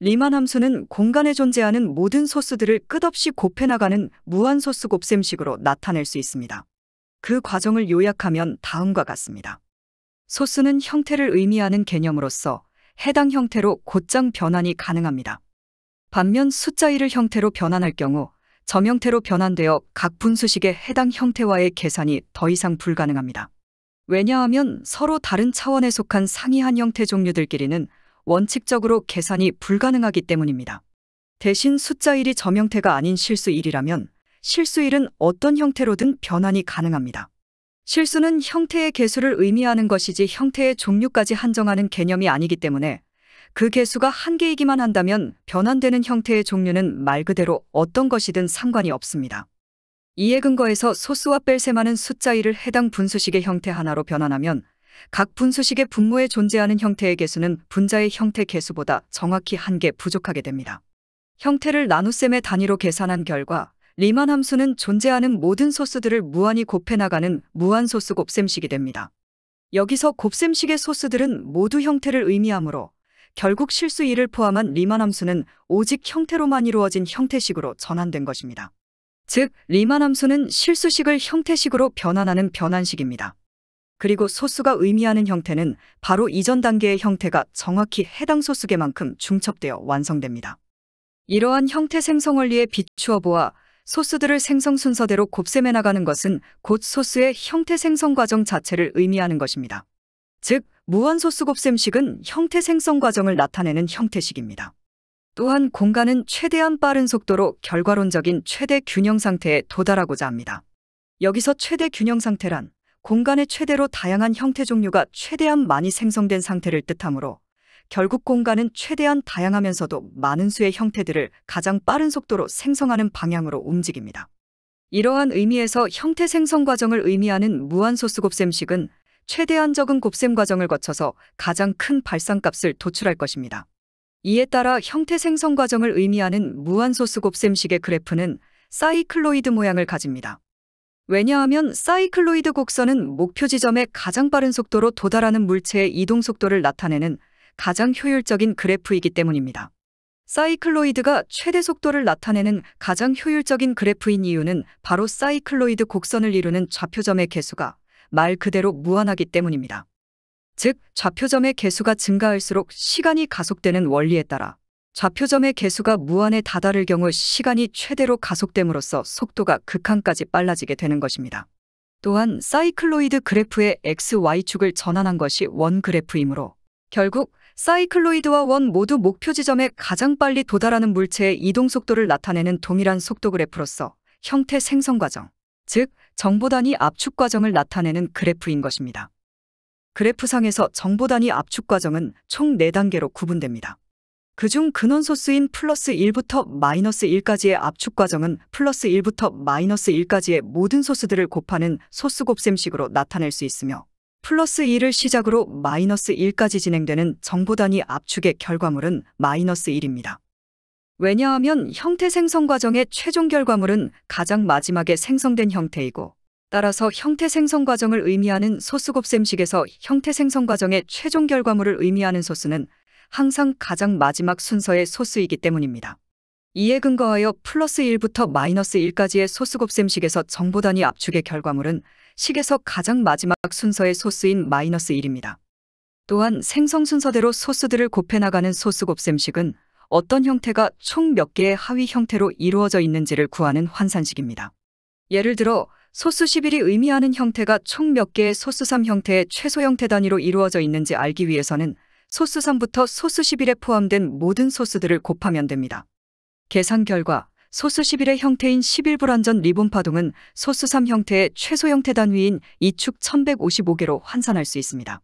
리만 함수는 공간에 존재하는 모든 소스들을 끝없이 곱해나가는 무한 소스 곱셈식으로 나타낼 수 있습니다. 그 과정을 요약하면 다음과 같습니다. 소스는 형태를 의미하는 개념으로서 해당 형태로 곧장 변환이 가능합니다. 반면 숫자 1을 형태로 변환할 경우 점형태로 변환되어 각 분수식의 해당 형태와의 계산이 더 이상 불가능합니다. 왜냐하면 서로 다른 차원에 속한 상이한 형태 종류들끼리는 원칙적으로 계산이 불가능하기 때문입니다. 대신 숫자 1이 점형태가 아닌 실수 1이라면 실수 1은 어떤 형태로든 변환이 가능합니다. 실수는 형태의 개수를 의미하는 것이지 형태의 종류까지 한정하는 개념이 아니기 때문에 그 개수가 한 개이기만 한다면 변환되는 형태의 종류는 말 그대로 어떤 것이든 상관이 없습니다. 이에 근거해서 소스와 뺄셈하는 숫자 1을 해당 분수식의 형태 하나로 변환하면 각 분수식의 분모에 존재하는 형태의 개수는 분자의 형태 개수보다 정확히 한 개 부족하게 됩니다. 형태를 나눗셈의 단위로 계산한 결과 리만 함수는 존재하는 모든 소스들을 무한히 곱해나가는 무한소스 곱셈식이 됩니다. 여기서 곱셈식의 소스들은 모두 형태를 의미하므로 결국 실수 1을 포함한 리만 함수는 오직 형태로만 이루어진 형태식으로 전환된 것입니다. 즉, 리만 함수는 실수식을 형태식으로 변환하는 변환식입니다. 그리고 소수가 의미하는 형태는 바로 이전 단계의 형태가 정확히 해당 소수계만큼 중첩되어 완성됩니다. 이러한 형태 생성 원리에 비추어 보아 소스들을 생성 순서대로 곱셈해 나가는 것은 곧 소스의 형태 생성 과정 자체를 의미하는 것입니다. 즉, 무한소스 곱셈식은 형태 생성 과정을 나타내는 형태식입니다. 또한 공간은 최대한 빠른 속도로 결과론적인 최대 균형 상태에 도달하고자 합니다. 여기서 최대 균형 상태란 공간의 최대로 다양한 형태 종류가 최대한 많이 생성된 상태를 뜻하므로 결국 공간은 최대한 다양하면서도 많은 수의 형태들을 가장 빠른 속도로 생성하는 방향으로 움직입니다. 이러한 의미에서 형태 생성 과정을 의미하는 무한소스 곱셈식은 최대한 적은 곱셈 과정을 거쳐서 가장 큰 발산값을 도출할 것입니다. 이에 따라 형태 생성 과정을 의미하는 무한소스 곱셈식의 그래프는 사이클로이드 모양을 가집니다. 왜냐하면 사이클로이드 곡선은 목표 지점에 가장 빠른 속도로 도달하는 물체의 이동 속도를 나타내는 가장 효율적인 그래프이기 때문입니다. 사이클로이드가 최대 속도를 나타내는 가장 효율적인 그래프인 이유는 바로 사이클로이드 곡선을 이루는 좌표점의 개수가 말 그대로 무한하기 때문입니다. 즉, 좌표점의 개수가 증가할수록 시간이 가속되는 원리에 따라 좌표점의 개수가 무한에 다다를 경우 시간이 최대로 가속됨으로써 속도가 극한까지 빨라지게 되는 것입니다. 또한 사이클로이드 그래프의 XY축을 전환한 것이 원 그래프이므로 결국 사이클로이드와 원 모두 목표 지점에 가장 빨리 도달하는 물체의 이동 속도를 나타내는 동일한 속도 그래프로서 형태 생성 과정, 즉 정보 단위 압축 과정을 나타내는 그래프인 것입니다. 그래프상에서 정보 단위 압축 과정은 총 4단계로 구분됩니다. 그중 근원 소수인 플러스 1부터 마이너스 1까지의 압축 과정은 플러스 1부터 마이너스 1까지의 모든 소수들을 곱하는 소수 곱셈식으로 나타낼 수 있으며 플러스 1을 시작으로 마이너스 1까지 진행되는 정보 단위 압축의 결과물은 마이너스 1입니다. 왜냐하면 형태 생성 과정의 최종 결과물은 가장 마지막에 생성된 형태이고 따라서 형태 생성 과정을 의미하는 소수 곱셈식에서 형태 생성 과정의 최종 결과물을 의미하는 소수는 항상 가장 마지막 순서의 소수이기 때문입니다. 이에 근거하여 플러스 1부터 마이너스 1까지의 소수 곱셈식에서 정보 단위 압축의 결과물은 식에서 가장 마지막 순서의 소수인 마이너스 1입니다. 또한 생성 순서대로 소수들을 곱해나가는 소수 곱셈식은 어떤 형태가 총 몇 개의 하위 형태로 이루어져 있는지를 구하는 환산식입니다. 예를 들어 소수 11이 의미하는 형태가 총 몇 개의 소수 3 형태의 최소 형태 단위로 이루어져 있는지 알기 위해서는 소수 3부터 소수 11에 포함된 모든 소수들을 곱하면 됩니다. 계산 결과 소수 11의 형태인 11불완전 리본 파동은 소수 3 형태의 최소 형태 단위인 2축 1155개로 환산할 수 있습니다.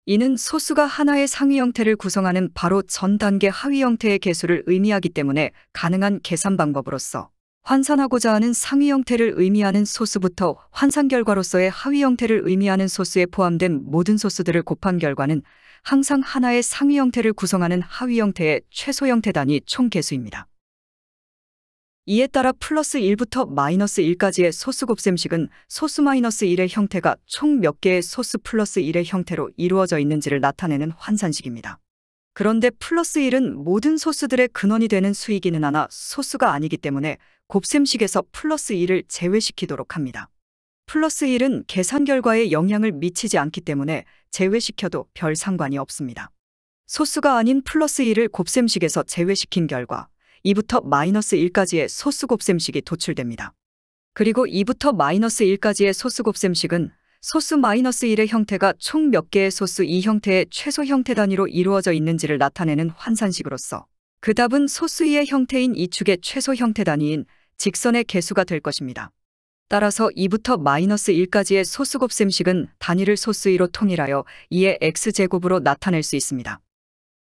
이는 소수가 하나의 상위 형태를 구성하는 바로 전 단계 하위 형태의 개수를 의미하기 때문에 가능한 계산 방법으로서 환산하고자 하는 상위 형태를 의미하는 소수부터 환산 결과로서의 하위 형태를 의미하는 소수에 포함된 모든 소수들을 곱한 결과는 항상 하나의 상위 형태를 구성하는 하위 형태의 최소 형태 단위 총 개수입니다. 이에 따라 플러스 1부터 마이너스 1까지의 소수 곱셈식은 소수 마이너스 1의 형태가 총 몇 개의 소수 플러스 1의 형태로 이루어져 있는지를 나타내는 환산식입니다. 그런데 플러스 1은 모든 소스들의 근원이 되는 수이기는 하나 소스가 아니기 때문에 곱셈식에서 플러스 1을 제외시키도록 합니다. 플러스 1은 계산 결과에 영향을 미치지 않기 때문에 제외시켜도 별 상관이 없습니다. 소스가 아닌 플러스 1을 곱셈식에서 제외시킨 결과 2부터 마이너스 1까지의 소스 곱셈식이 도출됩니다. 그리고 2부터 마이너스 1까지의 소스 곱셈식은 소스 마이너스 1의 형태가 총 몇 개의 소스 2 형태의 최소 형태 단위로 이루어져 있는지를 나타내는 환산식으로서 그 답은 소스 2의 형태인 이 축의 최소 형태 단위인 직선의 개수가 될 것입니다. 따라서 2부터 마이너스 1까지의 소스 곱셈식은 단위를 소스 2로 통일하여 2의 x제곱으로 나타낼 수 있습니다.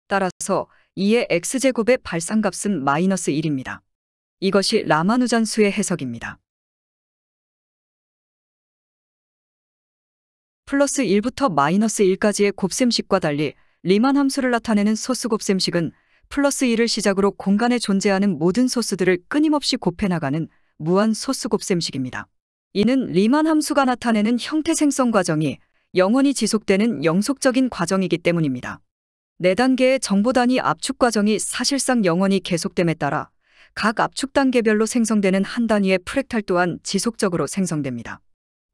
따라서 2의 x제곱의 발산값은 마이너스 1입니다. 이것이 라마누잔 수의 해석입니다. 플러스 1부터 마이너스 1까지의 곱셈식과 달리 리만 함수를 나타내는 소스 곱셈식은 플러스 1을 시작으로 공간에 존재하는 모든 소스들을 끊임없이 곱해나가는 무한 소스 곱셈식입니다. 이는 리만 함수가 나타내는 형태 생성 과정이 영원히 지속되는 영속적인 과정이기 때문입니다. 4단계의 정보 단위 압축 과정이 사실상 영원히 계속됨에 따라 각 압축 단계별로 생성되는 한 단위의 프랙탈 또한 지속적으로 생성됩니다.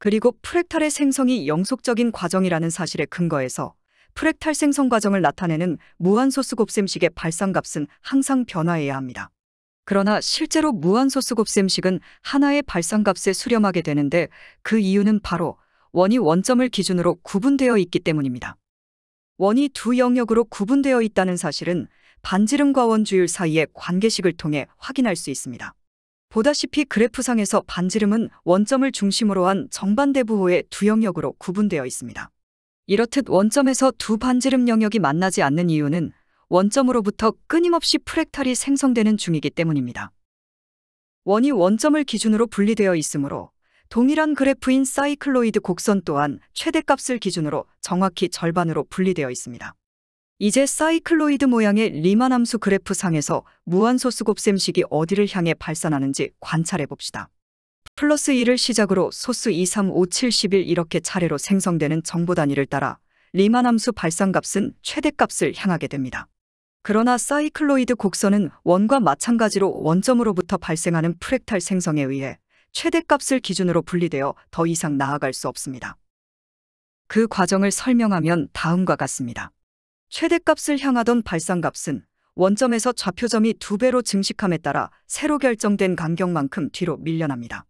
그리고 프랙탈의 생성이 영속적인 과정이라는 사실에 근거해서 프랙탈 생성 과정을 나타내는 무한소스 곱셈식의 발산값은 항상 변화해야 합니다. 그러나 실제로 무한소스 곱셈식은 하나의 발산값에 수렴하게 되는데 그 이유는 바로 원이 원점을 기준으로 구분되어 있기 때문입니다. 원이 두 영역으로 구분되어 있다는 사실은 반지름과 원주율 사이의 관계식을 통해 확인할 수 있습니다. 보다시피 그래프상에서 반지름은 원점을 중심으로 한 정반대 부호의 두 영역으로 구분되어 있습니다. 이렇듯 원점에서 두 반지름 영역이 만나지 않는 이유는 원점으로부터 끊임없이 프랙탈이 생성되는 중이기 때문입니다. 원이 원점을 기준으로 분리되어 있으므로 동일한 그래프인 사이클로이드 곡선 또한 최대값을 기준으로 정확히 절반으로 분리되어 있습니다. 이제 사이클로이드 모양의 리만 함수 그래프상에서 무한소스 곱셈식이 어디를 향해 발산하는지 관찰해 봅시다. 플러스 1을 시작으로 소스 2, 3, 5, 7, 11 이렇게 차례로 생성되는 정보 단위를 따라 리만 함수 발산값은 최대값을 향하게 됩니다. 그러나 사이클로이드 곡선은 원과 마찬가지로 원점으로부터 발생하는 프랙탈 생성에 의해 최대값을 기준으로 분리되어 더 이상 나아갈 수 없습니다. 그 과정을 설명하면 다음과 같습니다. 최대값을 향하던 발산값은 원점에서 좌표점이 2배로 증식함에 따라 새로 결정된 간격만큼 뒤로 밀려납니다.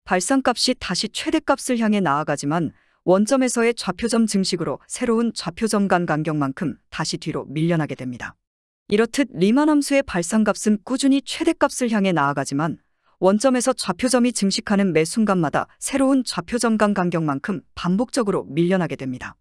발산값이 다시 최대값을 향해 나아가지만 원점에서의 좌표점 증식으로 새로운 좌표점 간 간격만큼 다시 뒤로 밀려나게 됩니다. 이렇듯 리만 함수의 발산값은 꾸준히 최대값을 향해 나아가지만 원점에서 좌표점이 증식하는 매 순간마다 새로운 좌표점 간 간격만큼 반복적으로 밀려나게 됩니다.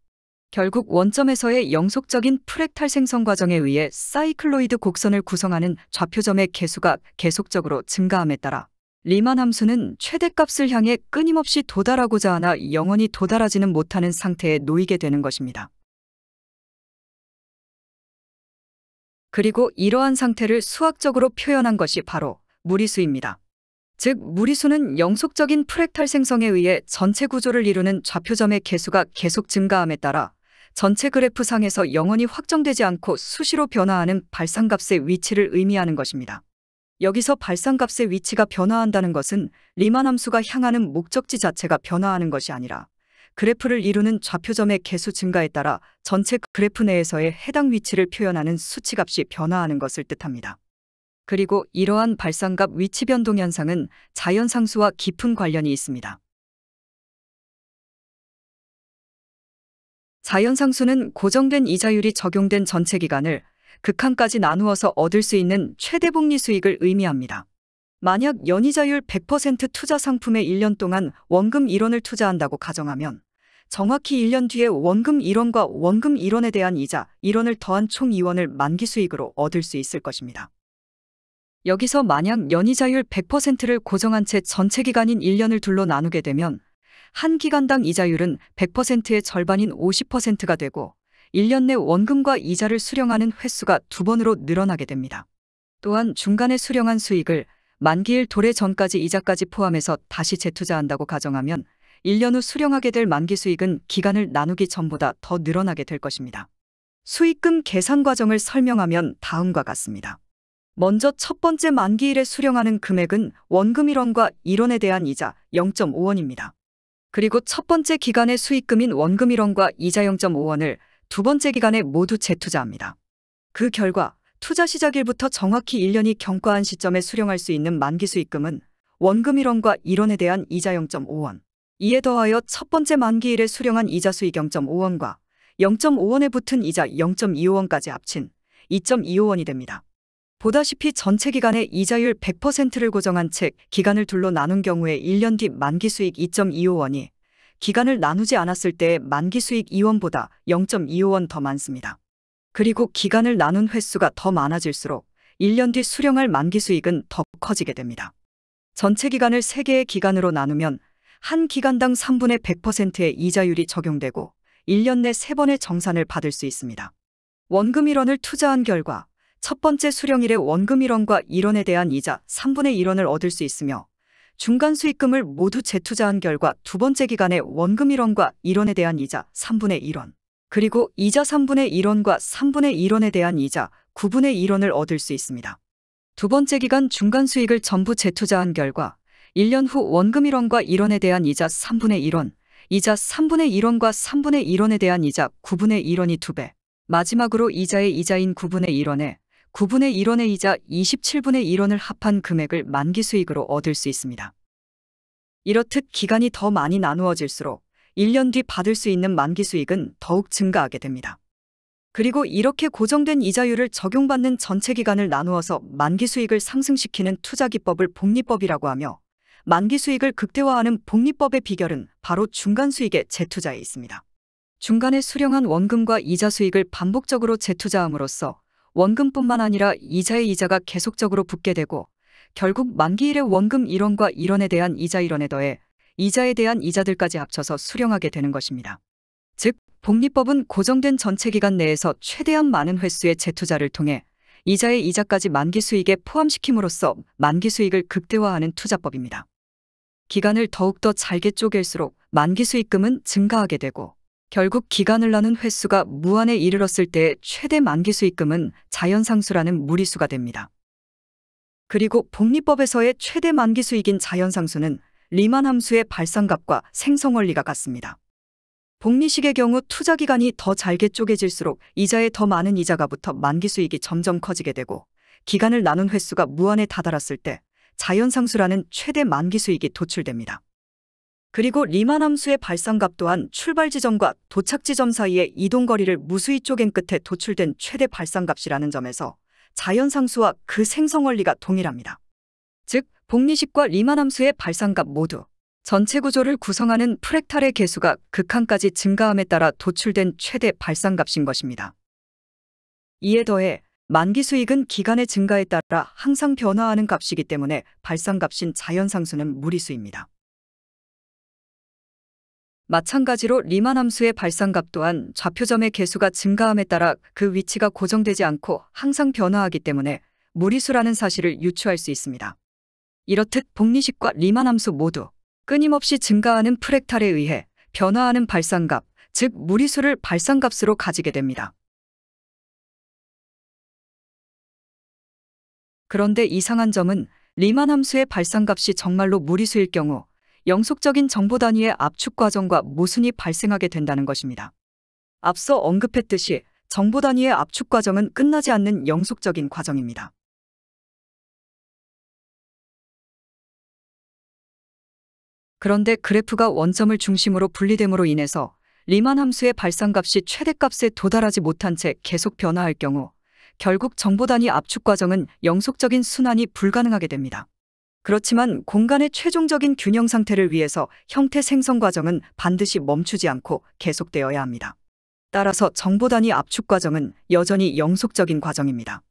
결국 원점에서의 영속적인 프랙탈 생성 과정에 의해 사이클로이드 곡선을 구성하는 좌표점의 개수가 계속적으로 증가함에 따라 리만 함수는 최대값을 향해 끊임없이 도달하고자 하나 영원히 도달하지는 못하는 상태에 놓이게 되는 것입니다. 그리고 이러한 상태를 수학적으로 표현한 것이 바로 무리수입니다. 즉, 무리수는 영속적인 프랙탈 생성에 의해 전체 구조를 이루는 좌표점의 개수가 계속 증가함에 따라 전체 그래프상에서 영원히 확정되지 않고 수시로 변화하는 발산값의 위치를 의미하는 것입니다. 여기서 발산값의 위치가 변화한다는 것은 리만 함수가 향하는 목적지 자체가 변화하는 것이 아니라 그래프를 이루는 좌표점의 개수 증가에 따라 전체 그래프 내에서의 해당 위치를 표현하는 수치값이 변화하는 것을 뜻합니다. 그리고 이러한 발산값 위치 변동 현상은 자연상수와 깊은 관련이 있습니다. 자연상수는 고정된 이자율이 적용된 전체 기간을 극한까지 나누어서 얻을 수 있는 최대 복리 수익을 의미합니다. 만약 연이자율 100% 투자 상품에 1년 동안 원금 1원을 투자한다고 가정하면 정확히 1년 뒤에 원금 1원과 원금 1원에 대한 이자 1원을 더한 총 2원을 만기 수익으로 얻을 수 있을 것입니다. 여기서 만약 연이자율 100%를 고정한 채 전체 기간인 1년을 둘로 나누게 되면 한 기간당 이자율은 100%의 절반인 50%가 되고 1년 내 원금과 이자를 수령하는 횟수가 2번으로 늘어나게 됩니다. 또한 중간에 수령한 수익을 만기일 도래 전까지 이자까지 포함해서 다시 재투자한다고 가정하면 1년 후 수령하게 될 만기 수익은 기간을 나누기 전보다 더 늘어나게 될 것입니다. 수익금 계산 과정을 설명하면 다음과 같습니다. 먼저 첫 번째 만기일에 수령하는 금액은 원금 1원과 1원에 대한 이자 0.5원입니다. 그리고 첫 번째 기간의 수익금인 원금 1원과 이자 0.5원을 두 번째 기간에 모두 재투자합니다. 그 결과 투자 시작일부터 정확히 1년이 경과한 시점에 수령할 수 있는 만기 수익금은 원금 1원과 1원에 대한 이자 0.5원, 이에 더하여 첫 번째 만기일에 수령한 이자 수익 0.5원과 0.5원에 붙은 이자 0.25원까지 합친 2.25원이 됩니다. 보다시피 전체 기간의 이자율 100%를 고정한 채 기간을 둘로 나눈 경우에 1년 뒤 만기 수익 2.25원이 기간을 나누지 않았을 때의 만기 수익 2원보다 0.25원 더 많습니다. 그리고 기간을 나눈 횟수가 더 많아질수록 1년 뒤 수령할 만기 수익은 더 커지게 됩니다. 전체 기간을 3개의 기간으로 나누면 한 기간당 3분의 100%의 이자율이 적용되고 1년 내 3번의 정산을 받을 수 있습니다. 원금 1원을 투자한 결과 첫 번째 수령일에 원금 1원과 1원에 대한 이자 3분의 1원을 얻을 수 있으며 중간 수익금을 모두 재투자한 결과 두 번째 기간에 원금 1원과 1원에 대한 이자 3분의 1원, 그리고 이자 3분의 1원과 3분의 1원에 대한 이자 9분의 1원을 얻을 수 있습니다. 두 번째 기간 중간 수익을 전부 재투자한 결과 1년 후 원금 1원과 1원에 대한 이자 3분의 1원, 이자 3분의 1원과 3분의 1원에 대한 이자 9분의 1원이 2배, 마지막으로 이자의 이자인 9분의 1원에 9분의 1원의 이자 27분의 1원을 합한 금액을 만기 수익으로 얻을 수 있습니다. 이렇듯 기간이 더 많이 나누어질수록 1년 뒤 받을 수 있는 만기 수익은 더욱 증가하게 됩니다. 그리고 이렇게 고정된 이자율을 적용받는 전체 기간을 나누어서 만기 수익을 상승시키는 투자 기법을 복리법이라고 하며 만기 수익을 극대화하는 복리법의 비결은 바로 중간 수익의 재투자에 있습니다. 중간에 수령한 원금과 이자 수익을 반복적으로 재투자함으로써 원금뿐만 아니라 이자의 이자가 계속적으로 붙게 되고 결국 만기일에 원금 1원과 1원에 대한 이자 1원에 더해 이자에 대한 이자들까지 합쳐서 수령하게 되는 것입니다. 즉, 복리법은 고정된 전체 기간 내에서 최대한 많은 횟수의 재투자를 통해 이자의 이자까지 만기 수익에 포함시킴으로써 만기 수익을 극대화하는 투자법입니다. 기간을 더욱더 잘게 쪼갤수록 만기 수익금은 증가하게 되고 결국 기간을 나눈 횟수가 무한에 이르렀을 때의 최대 만기 수익금은 자연상수라는 무리수가 됩니다. 그리고 복리법에서의 최대 만기 수익인 자연상수는 리만 함수의 발산값과 생성원리가 같습니다. 복리식의 경우 투자 기간이 더 잘게 쪼개질수록 이자에 더 많은 이자가 붙어 만기 수익이 점점 커지게 되고 기간을 나눈 횟수가 무한에 다다랐을 때 자연상수라는 최대 만기 수익이 도출됩니다. 그리고 리만 함수의 발산값 또한 출발 지점과 도착 지점 사이의 이동거리를 무수히 쪼갠 끝에 도출된 최대 발산값이라는 점에서 자연상수와 그 생성원리가 동일합니다. 즉, 복리식과 리만 함수의 발산값 모두 전체 구조를 구성하는 프랙탈의 개수가 극한까지 증가함에 따라 도출된 최대 발산값인 것입니다. 이에 더해 만기 수익은 기간의 증가에 따라 항상 변화하는 값이기 때문에 발산값인 자연상수는 무리수입니다. 마찬가지로 리만 함수의 발산값 또한 좌표점의 개수가 증가함에 따라 그 위치가 고정되지 않고 항상 변화하기 때문에 무리수라는 사실을 유추할 수 있습니다. 이렇듯 복리식과 리만 함수 모두 끊임없이 증가하는 프랙탈에 의해 변화하는 발산값, 즉 무리수를 발산값으로 가지게 됩니다. 그런데 이상한 점은 리만 함수의 발산값이 정말로 무리수일 경우 영속적인 정보 단위의 압축 과정과 모순이 발생하게 된다는 것입니다. 앞서 언급했듯이 정보 단위의 압축 과정은 끝나지 않는 영속적인 과정입니다. 그런데 그래프가 원점을 중심으로 분리됨으로 인해서 리만 함수의 발산값이 최대값에 도달하지 못한 채 계속 변화할 경우 결국 정보 단위 압축 과정은 영속적인 순환이 불가능하게 됩니다. 그렇지만 공간의 최종적인 균형 상태를 위해서 형태 생성 과정은 반드시 멈추지 않고 계속되어야 합니다. 따라서 정보 단위 압축 과정은 여전히 영속적인 과정입니다.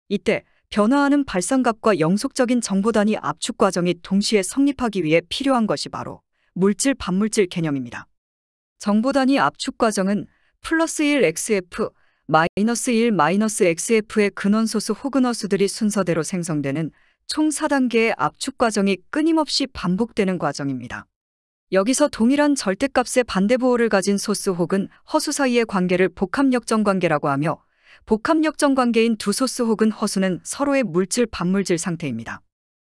이때 변화하는 발산값과 영속적인 정보 단위 압축 과정이 동시에 성립하기 위해 필요한 것이 바로 물질 반물질 개념입니다. 정보 단위 압축 과정은 플러스 1 XF, 마이너스 1 마이너스 XF의 근원소수 혹은 허수들이 순서대로 생성되는 총 4단계의 압축 과정이 끊임없이 반복되는 과정입니다. 여기서 동일한 절대값의 반대보호를 가진 소스 혹은 허수 사이의 관계를 복합역정관계라고 하며, 복합역정관계인 두 소스 혹은 허수는 서로의 물질 반물질 상태입니다.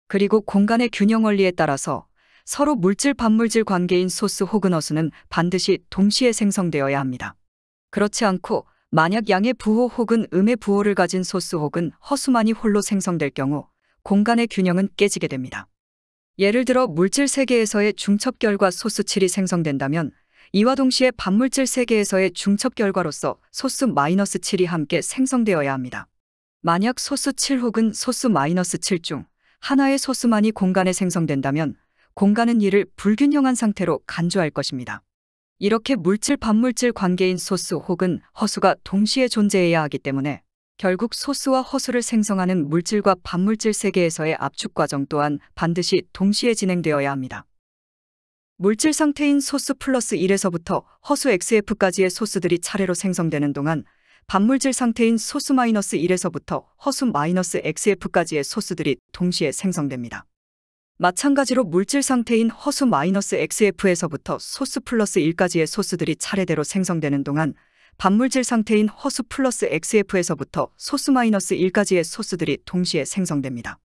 그리고 공간의 균형 원리에 따라서 서로 물질 반물질 관계인 소스 혹은 허수는 반드시 동시에 생성되어야 합니다. 그렇지 않고 만약 양의 부호 혹은 음의 부호를 가진 소스 혹은 허수만이 홀로 생성될 경우 공간의 균형은 깨지게 됩니다. 예를 들어 물질 세계에서의 중첩결과 소스 7이 생성된다면 이와 동시에 반물질 세계에서의 중첩결과로서 소스 마이너스 7이 함께 생성되어야 합니다. 만약 소스 7 혹은 소스 마이너스 7 중 하나의 소스만이 공간에 생성된다면 공간은 이를 불균형한 상태로 간주할 것입니다. 이렇게 물질 반물질 관계인 소스 혹은 허수가 동시에 존재해야 하기 때문에 결국 소스와 허수를 생성하는 물질과 반물질 세계에서의 압축 과정 또한 반드시 동시에 진행되어야 합니다. 물질 상태인 소스 플러스 1에서부터 허수 XF까지의 소스들이 차례로 생성되는 동안 반물질 상태인 소스 마이너스 1에서부터 허수 마이너스 XF까지의 소스들이 동시에 생성됩니다. 마찬가지로 물질 상태인 허수 마이너스 XF에서부터 소스 플러스 1까지의 소스들이 차례대로 생성되는 동안 반물질 상태인 허수 플러스 XF에서부터 소스 마이너스 1까지의 소스들이 동시에 생성됩니다.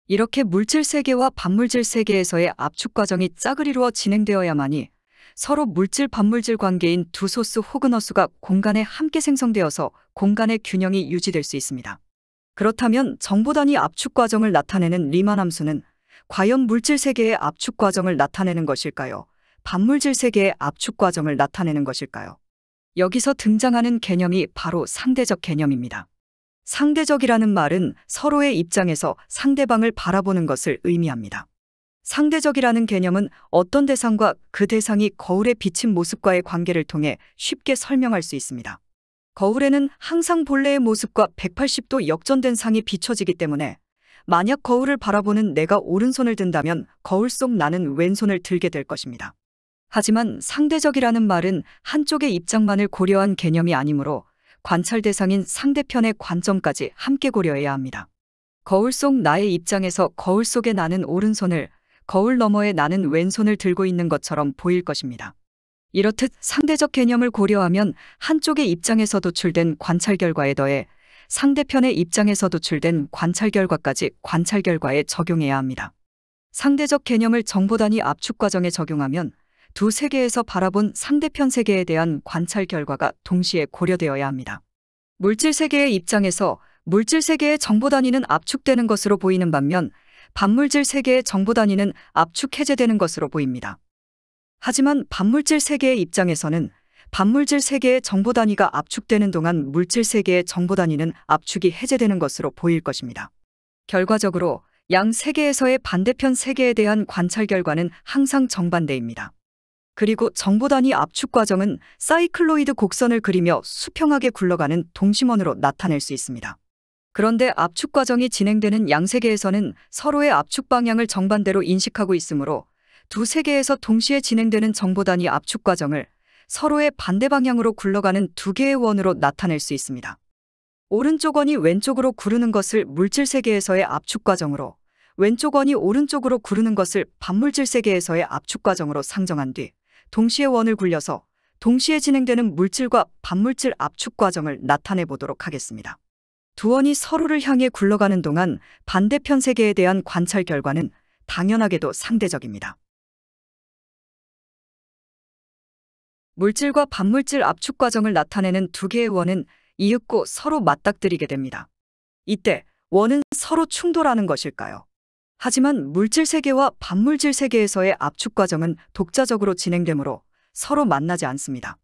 이렇게 물질 세계와 반물질 세계에서의 압축 과정이 짝을 이루어 진행되어야만이 서로 물질 반물질 관계인 두 소스 혹은 허수가 공간에 함께 생성되어서 공간의 균형이 유지될 수 있습니다. 그렇다면 정보 단위 압축 과정을 나타내는 리만 함수는 과연 물질 세계의 압축 과정을 나타내는 것일까요? 반물질 세계의 압축 과정을 나타내는 것일까요? 여기서 등장하는 개념이 바로 상대적 개념입니다. 상대적이라는 말은 서로의 입장에서 상대방을 바라보는 것을 의미합니다. 상대적이라는 개념은 어떤 대상과 그 대상이 거울에 비친 모습과의 관계를 통해 쉽게 설명할 수 있습니다. 거울에는 항상 본래의 모습과 180도 역전된 상이 비춰지기 때문에 만약 거울을 바라보는 내가 오른손을 든다면 거울 속 나는 왼손을 들게 될 것입니다. 하지만 상대적이라는 말은 한쪽의 입장만을 고려한 개념이 아니므로 관찰 대상인 상대편의 관점까지 함께 고려해야 합니다. 거울 속 나의 입장에서 거울 속에 나는 오른손을, 거울 너머에 나는 왼손을 들고 있는 것처럼 보일 것입니다. 이렇듯 상대적 개념을 고려하면 한쪽의 입장에서 도출된 관찰 결과에 더해 상대편의 입장에서 도출된 관찰 결과까지 관찰 결과에 적용해야 합니다. 상대적 개념을 정보 단위 압축 과정에 적용하면 두 세계에서 바라본 상대편 세계에 대한 관찰 결과가 동시에 고려되어야 합니다. 물질 세계의 입장에서 물질 세계의 정보 단위는 압축되는 것으로 보이는 반면 반물질 세계의 정보 단위는 압축 해제되는 것으로 보입니다. 하지만 반물질 세계의 입장에서는 반물질 세계의 정보 단위가 압축되는 동안 물질 세계의 정보 단위는 압축이 해제되는 것으로 보일 것입니다. 결과적으로 양 세계에서의 반대편 세계에 대한 관찰 결과는 항상 정반대입니다. 그리고 정보 단위 압축 과정은 사이클로이드 곡선을 그리며 수평하게 굴러가는 동심원으로 나타낼 수 있습니다. 그런데 압축 과정이 진행되는 양 세계에서는 서로의 압축 방향을 정반대로 인식하고 있으므로 두 세계에서 동시에 진행되는 정보 단위 압축 과정을 서로의 반대 방향으로 굴러가는 두 개의 원으로 나타낼 수 있습니다. 오른쪽 원이 왼쪽으로 구르는 것을 물질 세계에서의 압축 과정으로, 왼쪽 원이 오른쪽으로 구르는 것을 반물질 세계에서의 압축 과정으로 상정한 뒤 동시에 원을 굴려서 동시에 진행되는 물질과 반물질 압축 과정을 나타내 보도록 하겠습니다. 두 원이 서로를 향해 굴러가는 동안 반대편 세계에 대한 관찰 결과는 당연하게도 상대적입니다. 물질과 반물질 압축 과정을 나타내는 두 개의 원은 이윽고 서로 맞닥뜨리게 됩니다. 이때 원은 서로 충돌하는 것일까요? 하지만 물질 세계와 반물질 세계에서의 압축 과정은 독자적으로 진행되므로 서로 만나지 않습니다.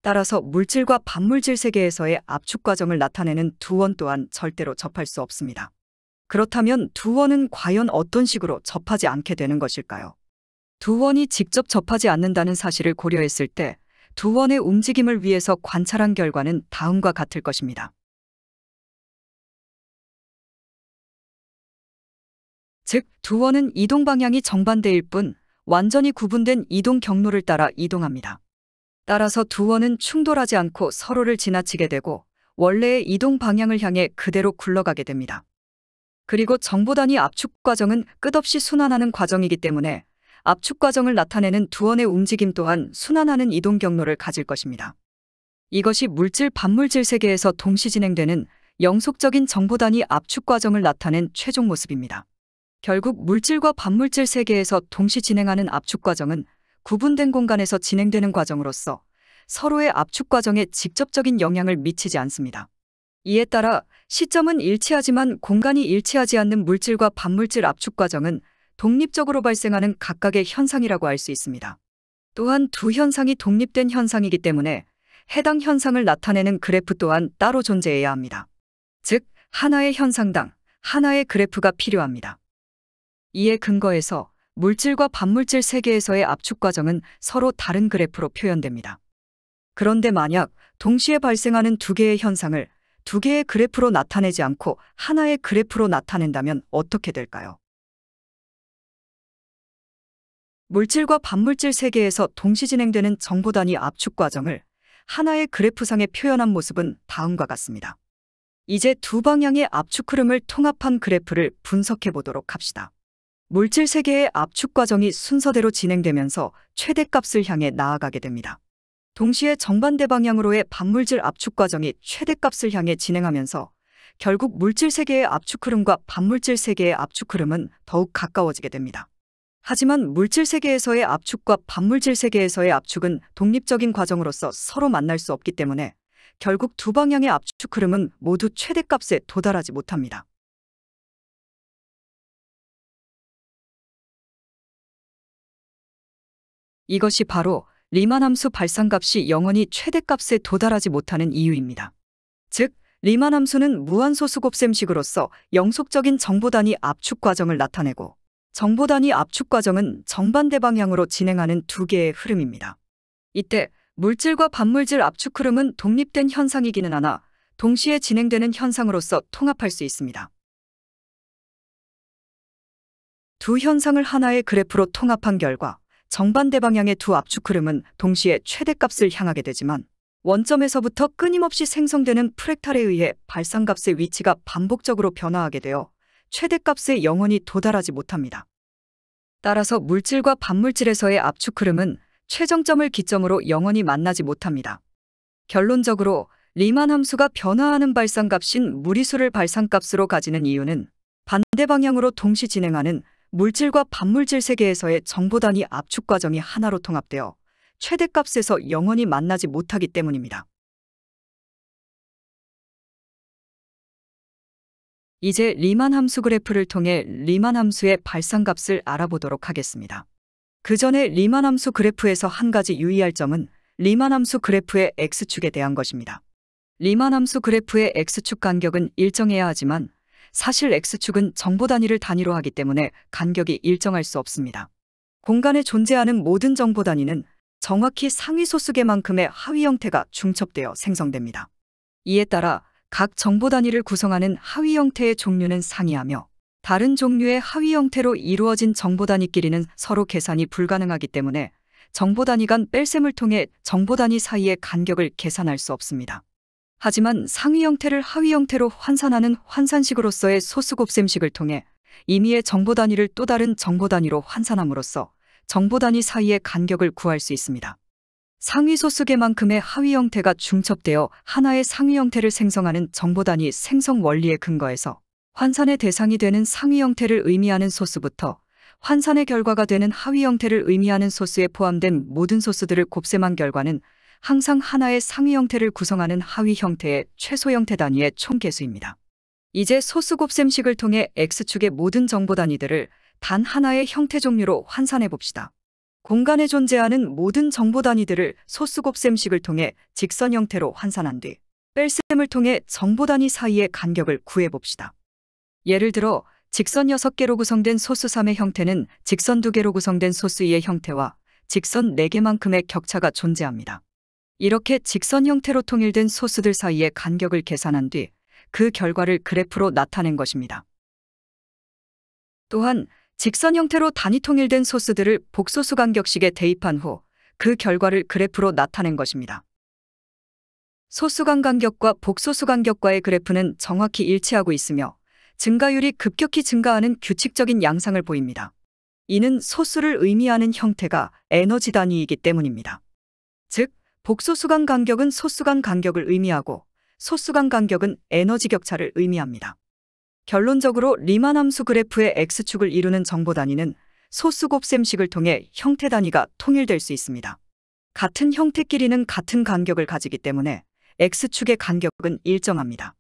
따라서 물질과 반물질 세계에서의 압축 과정을 나타내는 두 원 또한 절대로 접할 수 없습니다. 그렇다면 두 원은 과연 어떤 식으로 접하지 않게 되는 것일까요? 두 원이 직접 접하지 않는다는 사실을 고려했을 때 두 원의 움직임을 위해서 관찰한 결과는 다음과 같을 것입니다. 즉, 두 원은 이동 방향이 정반대일 뿐 완전히 구분된 이동 경로를 따라 이동합니다. 따라서 두 원은 충돌하지 않고 서로를 지나치게 되고 원래의 이동 방향을 향해 그대로 굴러가게 됩니다. 그리고 정보 단위 압축 과정은 끝없이 순환하는 과정이기 때문에 압축 과정을 나타내는 두원의 움직임 또한 순환하는 이동 경로를 가질 것입니다. 이것이 물질 반물질 세계에서 동시 진행되는 영속적인 정보 단위 압축 과정을 나타낸 최종 모습입니다. 결국 물질과 반물질 세계에서 동시 진행하는 압축 과정은 구분된 공간에서 진행되는 과정으로서 서로의 압축 과정에 직접적인 영향을 미치지 않습니다. 이에 따라 시점은 일치하지만 공간이 일치하지 않는 물질과 반물질 압축 과정은 독립적으로 발생하는 각각의 현상이라고 할 수 있습니다. 또한 두 현상이 독립된 현상이기 때문에 해당 현상을 나타내는 그래프 또한 따로 존재해야 합니다. 즉, 하나의 현상당 하나의 그래프가 필요합니다. 이에 근거해서 물질과 반물질 세계에서의 압축 과정은 서로 다른 그래프로 표현됩니다. 그런데 만약 동시에 발생하는 두 개의 현상을 두 개의 그래프로 나타내지 않고 하나의 그래프로 나타낸다면 어떻게 될까요? 물질과 반물질 세계에서 동시 진행되는 정보 단위 압축 과정을 하나의 그래프상에 표현한 모습은 다음과 같습니다. 이제 두 방향의 압축 흐름을 통합한 그래프를 분석해 보도록 합시다. 물질 세계의 압축 과정이 순서대로 진행되면서 최대값을 향해 나아가게 됩니다. 동시에 정반대 방향으로의 반물질 압축 과정이 최대값을 향해 진행하면서 결국 물질 세계의 압축 흐름과 반물질 세계의 압축 흐름은 더욱 가까워지게 됩니다. 하지만 물질 세계에서의 압축과 반물질 세계에서의 압축은 독립적인 과정으로서 서로 만날 수 없기 때문에 결국 두 방향의 압축 흐름은 모두 최대값에 도달하지 못합니다. 이것이 바로 리만 함수 발산값이 영원히 최대값에 도달하지 못하는 이유입니다. 즉, 리만 함수는 무한소수 곱셈식으로서 영속적인 정보 단위 압축 과정을 나타내고 정보 단위 압축 과정은 정반대 방향으로 진행하는 두 개의 흐름입니다. 이때 물질과 반물질 압축 흐름은 독립된 현상이기는 하나 동시에 진행되는 현상으로서 통합할 수 있습니다. 두 현상을 하나의 그래프로 통합한 결과 정반대 방향의 두 압축 흐름은 동시에 최대값을 향하게 되지만 원점에서부터 끊임없이 생성되는 프랙탈에 의해 발산값의 위치가 반복적으로 변화하게 되어 최대값에 영원히 도달하지 못합니다. 따라서 물질과 반물질에서의 압축 흐름은 최정점을 기점으로 영원히 만나지 못합니다. 결론적으로 리만 함수가 변화하는 발산값인 무리수를 발산값으로 가지는 이유는 반대 방향으로 동시 진행하는 물질과 반물질 세계에서의 정보 단위 압축 과정이 하나로 통합되어 최대값에서 영원히 만나지 못하기 때문입니다. 이제 리만 함수 그래프를 통해 리만 함수의 발산값을 알아보도록 하겠습니다. 그 전에 리만 함수 그래프에서 한 가지 유의할 점은 리만 함수 그래프의 x축에 대한 것입니다. 리만 함수 그래프의 x축 간격은 일정해야 하지만 사실 x축은 정보 단위를 단위로 하기 때문에 간격이 일정할 수 없습니다. 공간에 존재하는 모든 정보 단위는 정확히 상위 소수계만큼의 하위 형태가 중첩되어 생성됩니다. 이에 따라 각 정보 단위를 구성하는 하위 형태의 종류는 상이하며 다른 종류의 하위 형태로 이루어진 정보 단위끼리는 서로 계산이 불가능하기 때문에 정보 단위 간 뺄셈을 통해 정보 단위 사이의 간격을 계산할 수 없습니다. 하지만 상위 형태를 하위 형태로 환산하는 환산식으로서의 소수 곱셈식을 통해 임의의 정보 단위를 또 다른 정보 단위로 환산함으로써 정보 단위 사이의 간격을 구할 수 있습니다. 상위 소수계만큼의 하위 형태가 중첩되어 하나의 상위 형태를 생성하는 정보 단위 생성 원리에 근거해서 환산의 대상이 되는 상위 형태를 의미하는 소수부터 환산의 결과가 되는 하위 형태를 의미하는 소수에 포함된 모든 소수들을 곱셈한 결과는 항상 하나의 상위 형태를 구성하는 하위 형태의 최소 형태 단위의 총개수입니다. 이제 소수 곱셈식을 통해 x축의 모든 정보 단위들을 단 하나의 형태 종류로 환산해 봅시다. 공간에 존재하는 모든 정보 단위들을 소수 곱셈식을 통해 직선 형태로 환산한 뒤 뺄셈을 통해 정보 단위 사이의 간격을 구해 봅시다. 예를 들어 직선 6개로 구성된 소수 3의 형태는 직선 2개로 구성된 소수 2의 형태와 직선 4개만큼의 격차가 존재합니다. 이렇게 직선 형태로 통일된 소수들 사이의 간격을 계산한 뒤 그 결과를 그래프로 나타낸 것입니다. 또한 직선 형태로 단위 통일된 소수들을 복소수 간격식에 대입한 후 그 결과를 그래프로 나타낸 것입니다. 소수간 간격과 복소수 간격과의 그래프는 정확히 일치하고 있으며 증가율이 급격히 증가하는 규칙적인 양상을 보입니다. 이는 소수를 의미하는 형태가 에너지 단위이기 때문입니다. 즉, 복소수 간 간격은 소수 간 간격을 의미하고 소수 간 간격은 에너지 격차를 의미합니다. 결론적으로 리만 함수 그래프의 x축을 이루는 정보 단위는 소수 곱셈식을 통해 형태 단위가 통일될 수 있습니다. 같은 형태끼리는 같은 간격을 가지기 때문에 x축의 간격은 일정합니다.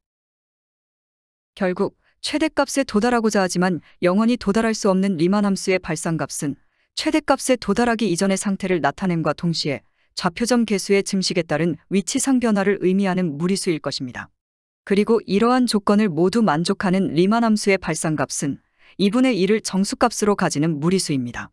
결국 최대값에 도달하고자 하지만 영원히 도달할 수 없는 리만 함수의 발산값은 최대값에 도달하기 이전의 상태를 나타냄과 동시에 좌표점 개수의 증식에 따른 위치상 변화를 의미하는 무리수일 것입니다. 그리고 이러한 조건을 모두 만족하는 리만 함수의 발산값은 2분의 1을 정수값으로 가지는 무리수입니다.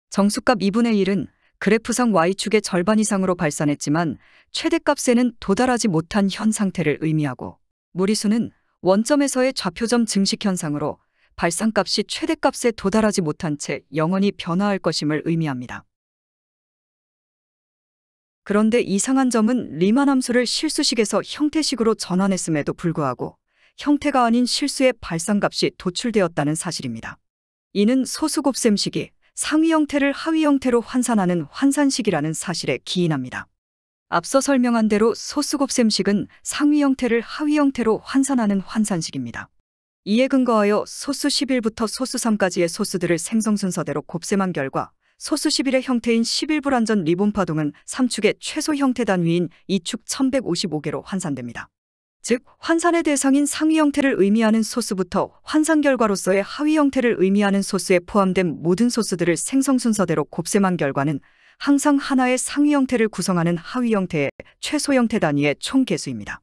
정수값 2분의 1은 그래프상 y축의 절반 이상으로 발산했지만 최대값에는 도달하지 못한 현 상태를 의미하고, 무리수는 원점에서의 좌표점 증식 현상으로 발산값이 최대값에 도달하지 못한 채 영원히 변화할 것임을 의미합니다. 그런데 이상한 점은 리만 함수를 실수식에서 형태식으로 전환했음에도 불구하고 형태가 아닌 실수의 발산값이 도출되었다는 사실입니다. 이는 소수 곱셈식이 상위 형태를 하위 형태로 환산하는 환산식이라는 사실에 기인합니다. 앞서 설명한 대로 소수 곱셈식은 상위 형태를 하위 형태로 환산하는 환산식입니다. 이에 근거하여 소수 11부터 소수 3까지의 소수들을 생성 순서대로 곱셈한 결과 소수 11의 형태인 11불완전 리본 파동은 3축의 최소 형태 단위인 2축 1155개로 환산됩니다. 즉, 환산의 대상인 상위 형태를 의미하는 소수부터 환산 결과로서의 하위 형태를 의미하는 소수에 포함된 모든 소수들을 생성 순서대로 곱셈한 결과는 항상 하나의 상위 형태를 구성하는 하위 형태의 최소 형태 단위의 총 개수입니다.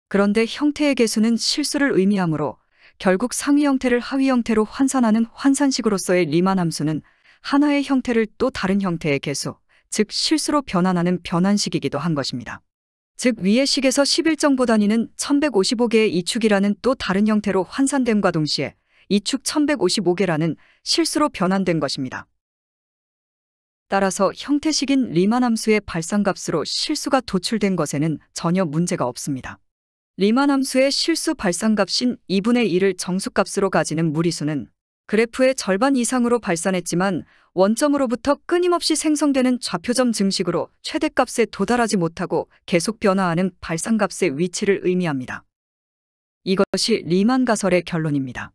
그런데 형태의 개수는 실수를 의미하므로 결국 상위 형태를 하위 형태로 환산하는 환산식으로서의 리만 함수는 하나의 형태를 또 다른 형태의 개수, 즉 실수로 변환하는 변환식이기도 한 것입니다. 즉, 위의 식에서 11정보 단위는 1155개의 2축이라는 또 다른 형태로 환산됨과 동시에 2축 1155개라는 실수로 변환된 것입니다. 따라서 형태식인 리만 함수의 발산값으로 실수가 도출된 것에는 전혀 문제가 없습니다. 리만 함수의 실수 발산값인 2분의 1을 정수값으로 가지는 무리수는 그래프의 절반 이상으로 발산했지만 원점으로부터 끊임없이 생성되는 좌표점 증식으로 최대값에 도달하지 못하고 계속 변화하는 발산값의 위치를 의미합니다. 이것이 리만 가설의 결론입니다.